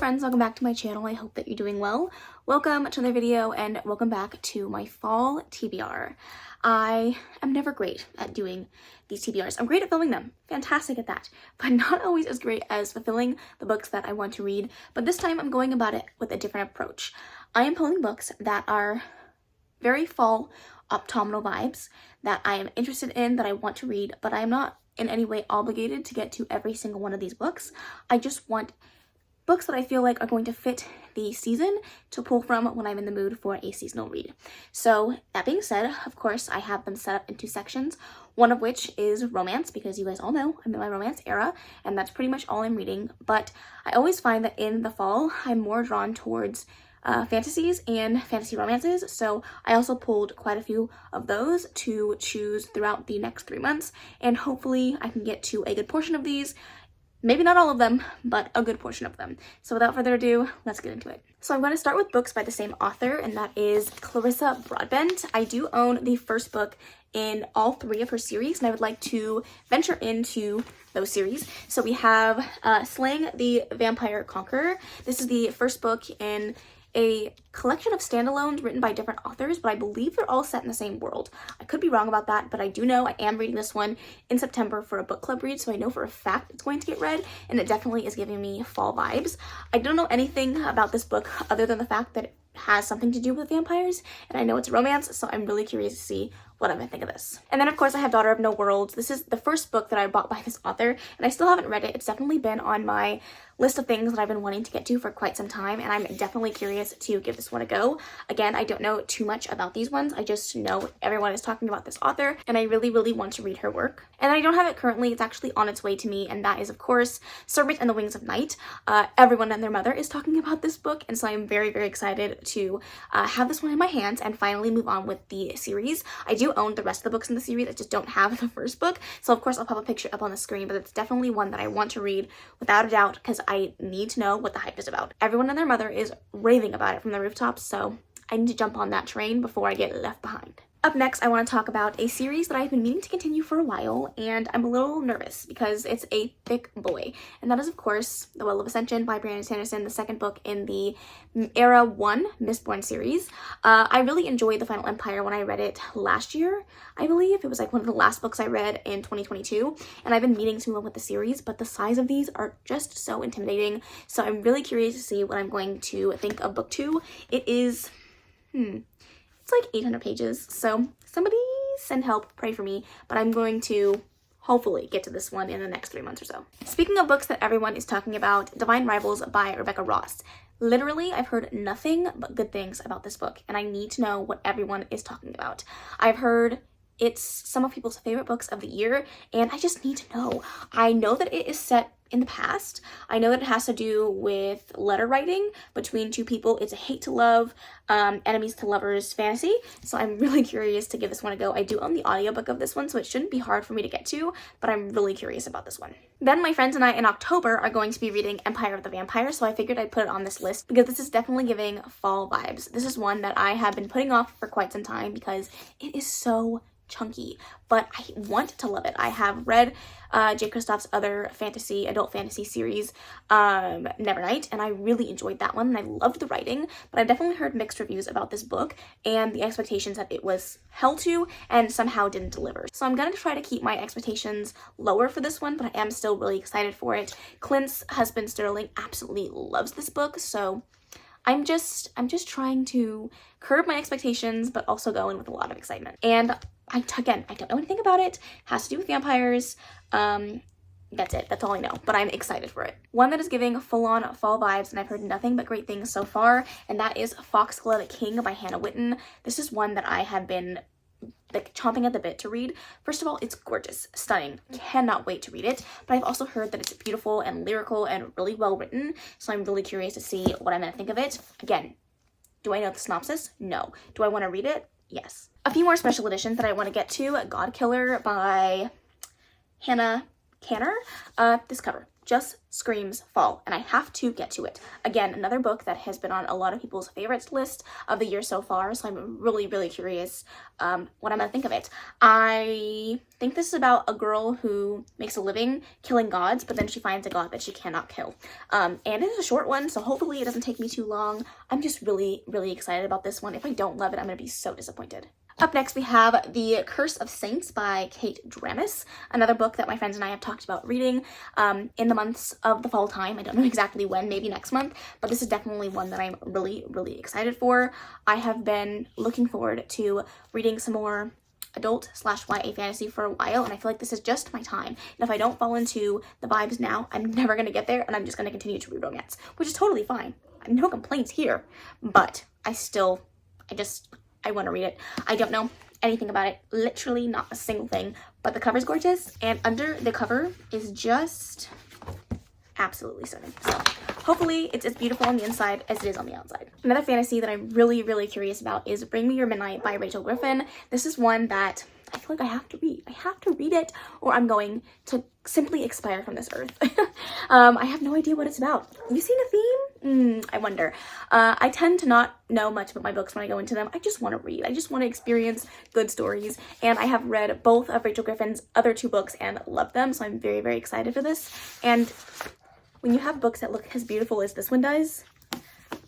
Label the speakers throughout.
Speaker 1: friends, welcome back to my channel. I hope that you're doing well. Welcome to another video and welcome back to my fall TBR. I am never great at doing these TBRs. I'm great at filming them, fantastic at that, but not always as great as fulfilling the books that I want to read. But this time I'm going about it with a different approach. I am pulling books that are very fall autumnal vibes that I am interested in, that I want to read, but I am not in any way obligated to get to every single one of these books. I just want books that I feel like are going to fit the season to pull from when I'm in the mood for a seasonal read. So that being said, of course, I have them set up into sections, one of which is romance, because you guys all know I'm in my romance era, and that's pretty much all I'm reading. But I always find that in the fall, I'm more drawn towards fantasies and fantasy romances, so I also pulled quite a few of those to choose throughout the next 3 months, and hopefully I can get to a good portion of these. Maybe not all of them, but a good portion of them. So without further ado, let's get into it. So I'm going to start with books by the same author, and that is Clarissa Broadbent. I do own the first book in all 3 of her series, and I would like to venture into those series. So we have Slaying the Vampire Conqueror. This is the first book in a collection of standalones written by different authors, but I believe they're all set in the same world. I could be wrong about that, but I do know I am reading this one in September for a book club read, so I know for a fact it's going to get read, and it definitely is giving me fall vibes. I don't know anything about this book other than the fact that it has something to do with vampires, and I know it's a romance, so I'm really curious to see what I'm gonna think of this. And then of course I have Daughter of No Worlds. This is the first book that I bought by this author, and I still haven't read it. It's definitely been on my list of things that I've been wanting to get to for quite some time, and I'm definitely curious to give this one a go. Again, I don't know too much about these ones. I just know everyone is talking about this author, and I really want to read her work. And I don't have it currently. It's actually on its way to me, and that is of course Serpent and the Wings of Night. Everyone and their mother is talking about this book, and so I'm very excited to have this one in my hands and finally move on with the series. I do own the rest of the books in the series. I just don't have the first book, so of course I'll pop a picture up on the screen, but it's definitely one that I want to read without a doubt because I need to know what the hype is about. Everyone and their mother is raving about it from the rooftops, so I need to jump on that train before I get left behind. Up next, I want to talk about a series that I've been meaning to continue for a while, and I'm a little nervous because it's a thick boy. And that is, of course, The Well of Ascension by Brandon Sanderson, the second book in the Era 1 Mistborn series. I really enjoyed The Final Empire when I read it last year, I believe. It was like one of the last books I read in 2022, and I've been meaning to move on with the series, but the size of these are just so intimidating. So I'm really curious to see what I'm going to think of book 2. It is, it's like 800 pages, so somebody send help, pray for me, but I'm going to hopefully get to this one in the next 3 months or so. Speaking of books that everyone is talking about, Divine Rivals by Rebecca Ross. Literally, I've heard nothing but good things about this book, and I need to know what everyone is talking about. I've heard it's some of people's favorite books of the year, and I just need to know. I know that it is set in the past. I know that it has to do with letter writing between two people. It's a hate to love, enemies to lovers fantasy. So I'm really curious to give this one a go. I do own the audiobook of this one, so it shouldn't be hard for me to get to, but I'm really curious about this one. Then my friends and I in October are going to be reading Empire of the Vampire, so I figured I'd put it on this list because this is definitely giving fall vibes. This is one that I have been putting off for quite some time because it is so chunky, but I want to love it. I have read Jay Kristoff's other adult fantasy series, Nevernight, and I really enjoyed that one, and I loved the writing, but I've definitely heard mixed reviews about this book and the expectations that it was held to and somehow didn't deliver. So I'm gonna try to keep my expectations lower for this one, but I am still really excited for it. Clint's husband Sterling absolutely loves this book, so I'm just trying to curb my expectations, but also go in with a lot of excitement. And I don't know anything about it. It has to do with vampires. That's it. That's all I know, but I'm excited for it. One that is giving full-on fall vibes, and I've heard nothing but great things so far, and that is Foxglove King by Hannah Whitten. This is one that I have been like chomping at the bit to read. First of all, it's gorgeous, stunning, cannot wait to read it, but I've also heard that it's beautiful and lyrical and really well written, so I'm really curious to see what I'm gonna think of it. Again, do I know the synopsis? No. Do I want to read it? Yes. A few more special editions that I want to get to. God Killer by Hannah Canner. This cover. just screams fall, and I have to get to it. Again, another book that has been on a lot of people's favorites list of the year so far, so I'm really, really curious what I'm gonna think of it. I think this is about a girl who makes a living killing gods, but then she finds a god that she cannot kill. And it is a short one, so hopefully it doesn't take me too long. I'm just really, really excited about this one. If I don't love it, I'm gonna be so disappointed. Up next, we have The Curse of Saints by Kate Dramis, another book that my friends and I have talked about reading in the months of the fall time. I don't know exactly when, maybe next month, but this is definitely one that I'm really, really excited for. I have been looking forward to reading some more adult/YA fantasy for a while, and I feel like this is just my time. And if I don't fall into the vibes now, I'm never going to get there, and I'm just going to continue to read romance, which is totally fine. I have no complaints here, but I want to read it. I don't know anything about it, literally not a single thing, but the cover's gorgeous, and under the cover is just absolutely stunning. So hopefully it's as beautiful on the inside as it is on the outside. Another fantasy that I'm really, really curious about is Bring Me Your Midnight by Rachel Griffin. This is one that I feel like I have to read. I have to read it or I'm going to simply expire from this earth. I have no idea what it's about. You seen a theme? I wonder. I tend to not know much about my books when I go into them. I just want to read. I just want to experience good stories. And I have read both of Rachel Griffin's other two books and loved them. So I'm very, very excited for this. And when you have books that look as beautiful as this one does,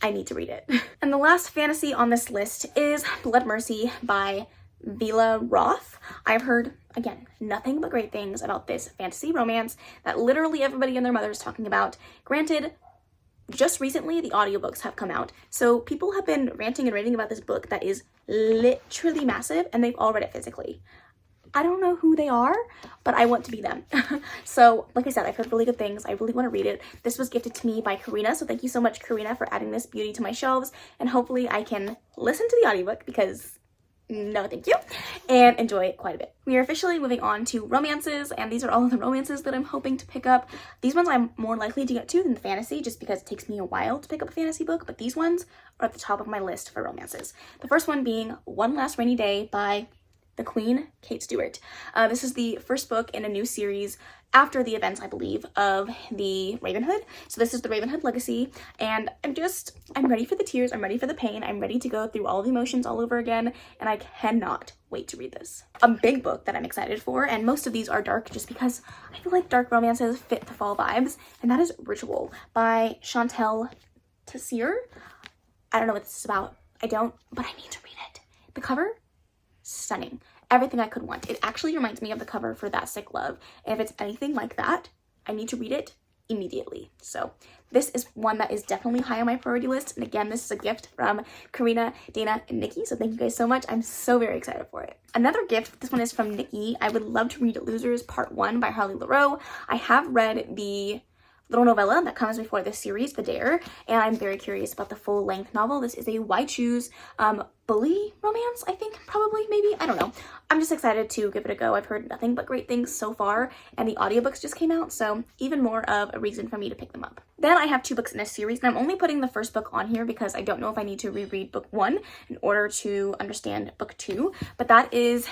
Speaker 1: I need to read it. And the last fantasy on this list is Blood Mercy by Vila Roth. I've heard, again, nothing but great things about this fantasy romance that literally everybody and their mother is talking about. Granted, just recently the audiobooks have come out, so people have been ranting and raving about this book that is literally massive, and they've all read it physically. I don't know who they are, but I want to be them. So, like I said, I've heard really good things. I really want to read it. This was gifted to me by Karina, so thank you so much, Karina, for adding this beauty to my shelves, and hopefully I can listen to the audiobook because no thank you, and enjoy it quite a bit. We are officially moving on to romances, and these are all of the romances that I'm hoping to pick up. These ones I'm more likely to get to than the fantasy, just because it takes me a while to pick up a fantasy book, but these ones are at the top of my list for romances. The first one being One Last Rainy Day by the Queen, Kate Stewart. This is the first book in a new series after the events, I believe, of the Ravenhood. So this is the Ravenhood Legacy, and I'm ready for the tears, I'm ready for the pain, I'm ready to go through all the emotions all over again, and I cannot wait to read this. A big book that I'm excited for, and most of these are dark just because I feel like dark romances fit the fall vibes, and that is Ritual by Chantel Tessier. I don't know what this is about. I don't, but I need to read it. The cover? Stunning. Everything I could want. It actually reminds me of the cover for That Sick Love, and if it's anything like that, I need to read it immediately. So this is one that is definitely high on my priority list, and again, this is a gift from Karina, Dana, and Nikki, so thank you guys so much. I'm so very excited for it. Another gift, this one is from Nikki. I would love to read Losers Part 1 by Harley Laroe. I have read the little novella that comes before this series, The Dare, and I'm very curious about the full-length novel. This is a Why Choose bully romance, I think, probably, maybe, I don't know. I'm just excited to give it a go. I've heard nothing but great things so far, and the audiobooks just came out, so even more of a reason for me to pick them up. Then I have two books in this series, and I'm only putting the first book on here because I don't know if I need to reread book 1 in order to understand book 2, but that is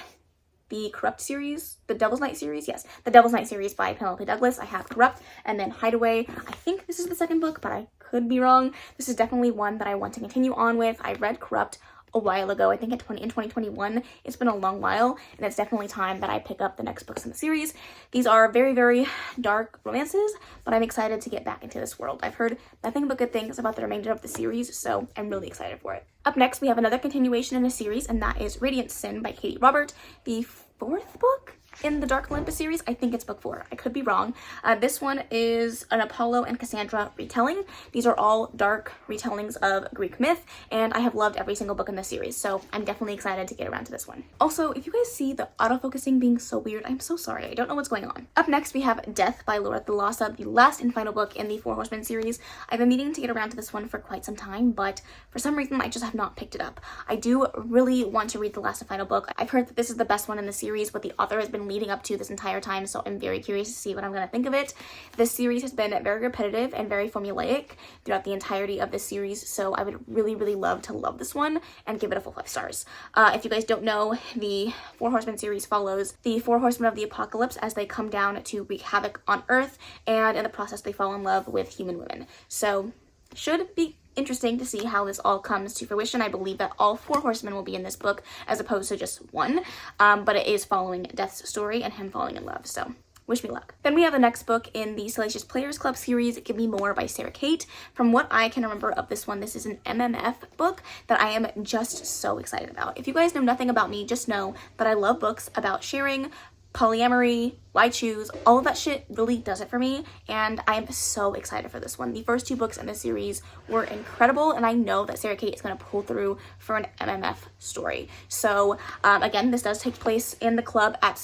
Speaker 1: the Corrupt series, the Devil's Night series, yes, the Devil's Night series by Penelope Douglas. I have Corrupt and then Hideaway. I think this is the second book, but I could be wrong. This is definitely one that I want to continue on with. I read Corrupt a while ago, I think in 2021. It's been a long while, and it's definitely time that I pick up the next books in the series. These are very, very dark romances, but I'm excited to get back into this world. I've heard nothing but good things about the remainder of the series, so I'm really excited for it. Up next, we have another continuation in a series, and that is Radiant Sin by Katie Robert, the fourth book in the Dark Olympus series. I think it's book 4. I could be wrong. This one is an Apollo and Cassandra retelling. These are all dark retellings of Greek myth, and I have loved every single book in this series, so I'm definitely excited to get around to this one. Also, if you guys see the autofocusing being so weird, I'm so sorry. I don't know what's going on. Up next, we have Death by Laura Thalassa, the last and final book in the Four Horsemen series. I've been meaning to get around to this one for quite some time, but for some reason, I just have not picked it up. I do really want to read the last and final book. I've heard that this is the best one in the series, but the author has been been leading up to this entire time, so I'm very curious to see what I'm going to think of it. This series has been very repetitive and very formulaic throughout the entirety of this series, so I would really, really love to love this one and give it a full 5 stars. If you guys don't know, the Four Horsemen series follows the Four Horsemen of the Apocalypse as they come down to wreak havoc on Earth, and in the process they fall in love with human women. So should be interesting to see how this all comes to fruition. I believe that all 4 horsemen will be in this book as opposed to just one, but it is following Death's story and him falling in love, so wish me luck. Then we have the next book in the Salacious Players Club series, Give Me More by Sarah Kate. From what I can remember of this one, this is an MMF book that I am just so excited about. If you guys know nothing about me, just know that I love books about sharing, polyamory, why choose, all of that shit really does it for me, and I am so excited for this one. The first 2 books in this series were incredible, and I know that Sarah Kate is going to pull through for an MMF story. So again, this does take place in the club in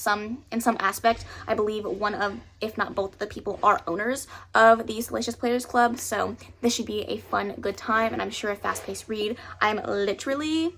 Speaker 1: some aspect. I believe one of, if not both of the people are owners of the Salacious Players Club, so this should be a fun, good time, and I'm sure a fast-paced read. I'm literally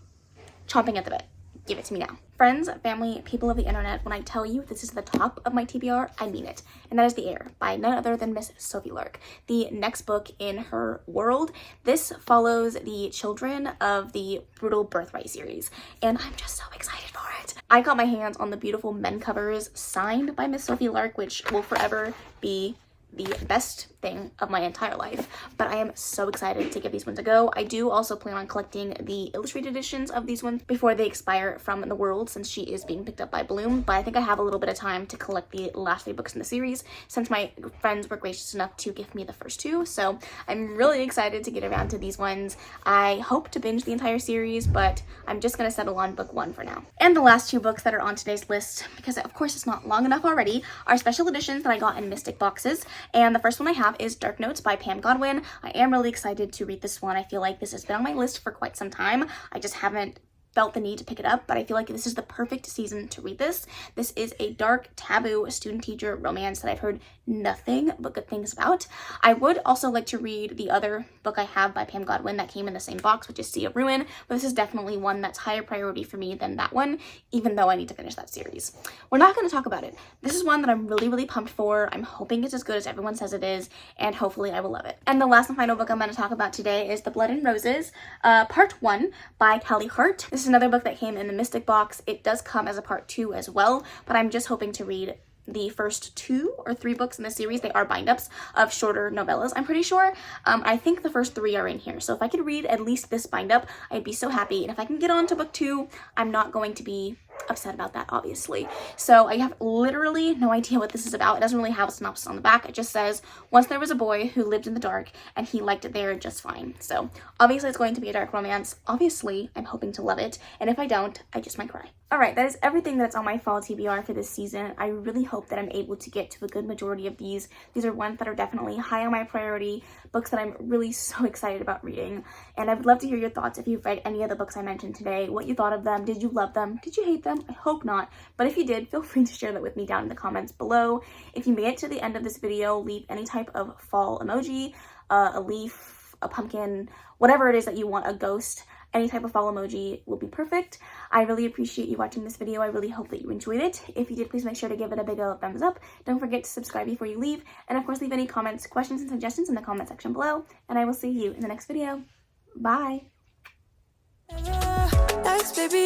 Speaker 1: chomping at the bit. Give it to me now. Friends, family, people of the internet, when I tell you this is the top of my TBR, I mean it. And that is The Heir by none other than Miss Sophie Lark, the next book in her world. This follows the children of the Brutal Birthright series, and I'm just so excited for it. I got my hands on the beautiful men covers signed by Miss Sophie Lark, which will forever be the best thing of my entire life, but I am so excited to give these ones a go. I do also plan on collecting the illustrated editions of these ones before they expire from the world, since she is being picked up by Bloom, but I think I have a little bit of time to collect the last 3 books in the series since my friends were gracious enough to gift me the first 2, so I'm really excited to get around to these ones. I hope to binge the entire series, but I'm just gonna settle on book 1 for now. And the last 2 books that are on today's list, because of course it's not long enough already, are special editions that I got in Mystic boxes. And the first one I have is Dark Notes by Pam Godwin. I am really excited to read this one. I feel like this has been on my list for quite some time. I just haven't felt the need to pick it up, but I feel like this is the perfect season to read this. This is a dark, taboo student-teacher romance that I've heard nothing but good things about. I would also like to read the other book I have by Pam Godwin that came in the same box, which is Sea of Ruin, but this is definitely one that's higher priority for me than that one, even though I need to finish that series. We're not going to talk about it. This is one that I'm really, really pumped for. I'm hoping it's as good as everyone says it is, and hopefully I will love it. And the last and final book I'm going to talk about today is The Blood and Roses, Part 1 by Callie Hart. This is another book that came in the Mystic box. It does come as a part 2 as well, but I'm just hoping to read the first 2 or 3 books in the series. They are bind-ups of shorter novellas, I'm pretty sure. I think the first 3 are in here, so if I could read at least this bind-up, I'd be so happy. And if I can get on to book 2, I'm not going to be upset about that, obviously. So I have literally no idea what this is about. It doesn't really have a synopsis on the back. It just says, once there was a boy who lived in the dark and he liked it there just fine. So obviously it's going to be a dark romance. Obviously I'm hoping to love it, and if I don't, I just might cry. Alright, that is everything that's on my fall TBR for this season. I really hope that I'm able to get to a good majority of these. These are ones that are definitely high on my priority, books that I'm really so excited about reading. And I would love to hear your thoughts if you've read any of the books I mentioned today, what you thought of them. Did you love them? Did you hate them? I hope not, but if you did, feel free to share that with me down in the comments below. If you made it to the end of this video, leave any type of fall emoji, a leaf, a pumpkin, whatever it is that you want, a ghost. Any type of fall emoji will be perfect. I really appreciate you watching this video. I really hope that you enjoyed it. If you did, please make sure to give it a big old thumbs up. Don't forget to subscribe before you leave. And of course, leave any comments, questions, and suggestions in the comment section below. And I will see you in the next video. Bye.
Speaker 2: Thanks, baby.